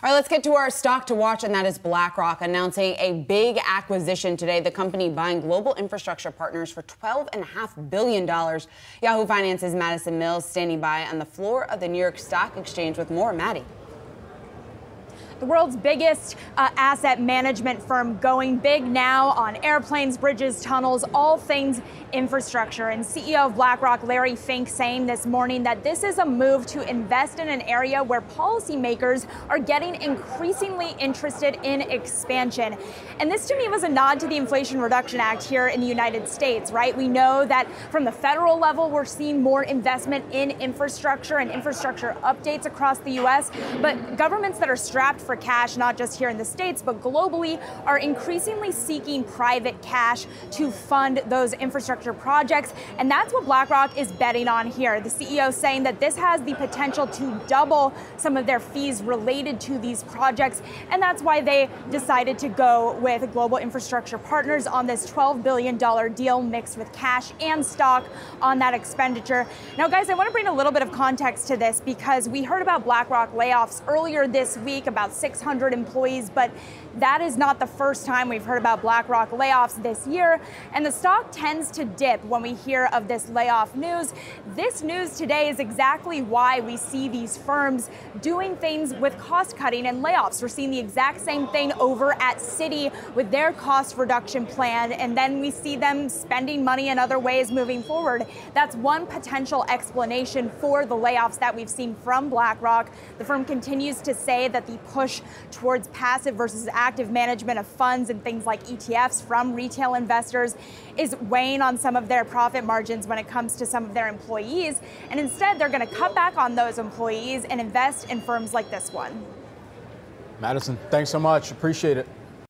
All right, let's get to our stock to watch, and that is BlackRock announcing a big acquisition today. The company buying global infrastructure partners for $12.5 billion. Yahoo Finance's Madison standing by on the floor of the New York Stock Exchange with more. Maddie. The world's biggest asset management firm going big now on airplanes, bridges, tunnels, all things infrastructure. And CEO of BlackRock, Larry Fink, saying this morning that this is a move to invest in an area where policymakers are getting increasingly interested in expansion. And this to me was a nod to the Inflation Reduction Act here in the United States, right? We know that from the federal level, we're seeing more investment in infrastructure and infrastructure updates across the U.S. But governments that are strapped for cash, not just here in the States, but globally, are increasingly seeking private cash to fund those infrastructure projects. And that's what BlackRock is betting on here. The CEO saying that this has the potential to double some of their fees related to these projects. And that's why they decided to go with global infrastructure partners on this $12 billion deal mixed with cash and stock on that expenditure. Now, guys, I want to bring a little bit of context to this because we heard about BlackRock layoffs earlier this week, about 600 employees, but that is not the first time we've heard about BlackRock layoffs this year, and the stock tends to dip when we hear of this layoff news. This news today is exactly why we see these firms doing things with cost cutting and layoffs. We're seeing the exact same thing over at Citi with their cost reduction plan, and then we see them spending money in other ways moving forward. That's one potential explanation for the layoffs that we've seen from BlackRock. The firm continues to say that the push towards passive versus active management of funds and things like ETFs from retail investors is weighing on some of their profit margins when it comes to some of their employees. And instead, they're going to cut back on those employees and invest in firms like this one. Madison, thanks so much. Appreciate it.